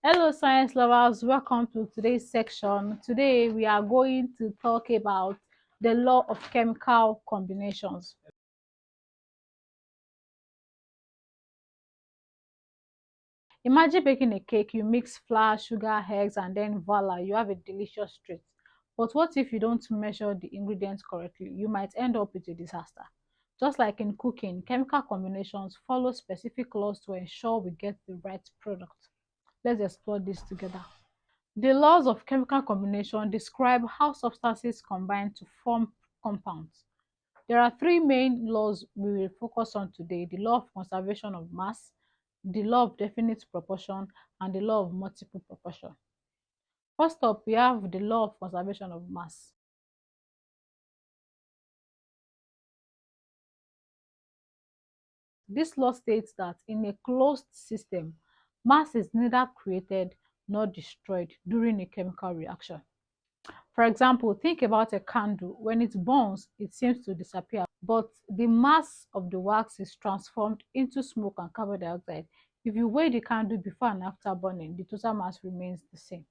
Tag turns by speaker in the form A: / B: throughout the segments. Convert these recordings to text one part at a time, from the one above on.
A: Hello, science lovers. Welcome to today's section. Today, we are going to talk about the law of chemical combinations. Imagine baking a cake, you mix flour, sugar, eggs, and then voila, you have a delicious treat. But what if you don't measure the ingredients correctly? You might end up with a disaster. Just like in cooking, chemical combinations follow specific laws to ensure we get the right product. Let's explore this together. The laws of chemical combination describe how substances combine to form compounds. There are three main laws we will focus on today: the law of conservation of mass, the law of definite proportion, and the law of multiple proportion. First up, we have the law of conservation of mass. This law states that in a closed system, mass is neither created nor destroyed during a chemical reaction. For example, think about a candle. When it burns, it seems to disappear, but the mass of the wax is transformed into smoke and carbon dioxide. If you weigh the candle before and after burning, the total mass remains the same.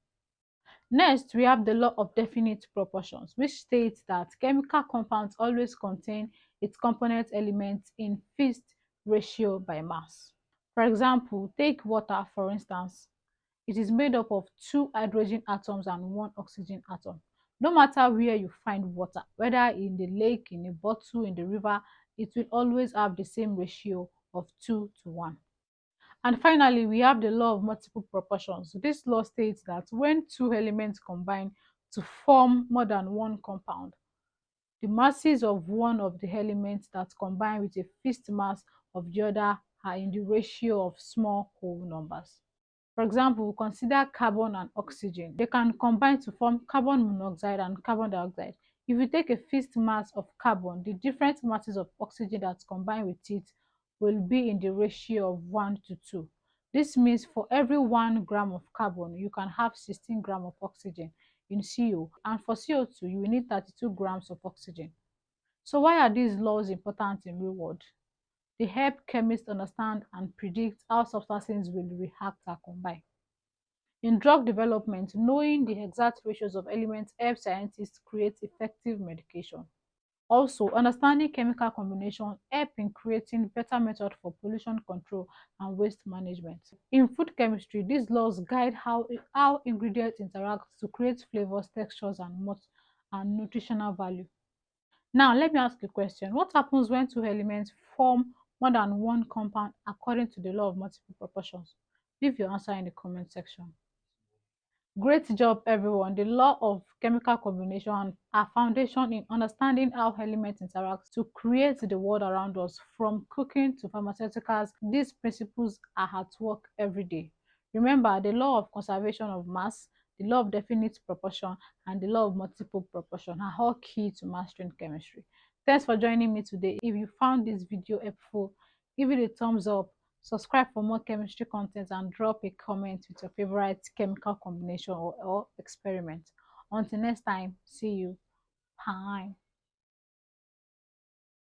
A: Next, we have the law of definite proportions, which states that chemical compounds always contain its component elements in fixed ratio by mass. For example, take water for instance. It is made up of two hydrogen atoms and one oxygen atom. No matter where you find water, whether in the lake, in a bottle, in the river, it will always have the same ratio of 2 to 1. And finally, we have the law of multiple proportions. This law states that when two elements combine to form more than one compound, the masses of one of the elements that combine with a fixed mass of the other are in the ratio of small whole numbers. For example, consider carbon and oxygen. They can combine to form carbon monoxide and carbon dioxide. If you take a fixed mass of carbon, the different masses of oxygen that combine with it will be in the ratio of 1 to 2. This means for every 1 gram of carbon, you can have 16 grams of oxygen in CO, and for CO2, you will need 32 grams of oxygen. So why are these laws important in real world? They help chemists understand and predict how substances will react or combine. In drug development, knowing the exact ratios of elements helps scientists create effective medication. Also, understanding chemical combination help in creating better methods for pollution control and waste management. In food chemistry, these laws guide how ingredients interact to create flavors, textures, and nutritional value. Now, let me ask you a question. What happens when two elements form more than one compound according to the law of multiple proportions? Leave your answer in the comment section. Great job, everyone. The law of chemical combination are foundation in understanding how elements interact to create the world around us. From cooking to pharmaceuticals, these principles are at work every day. Remember, the law of conservation of mass, the law of definite proportion, and the law of multiple proportion are all key to mastering chemistry. Thanks for joining me today. If you found this video helpful, give it a thumbs up. Subscribe for more chemistry content and drop a comment with your favorite chemical combination or experiment. Until next time, see you. Bye.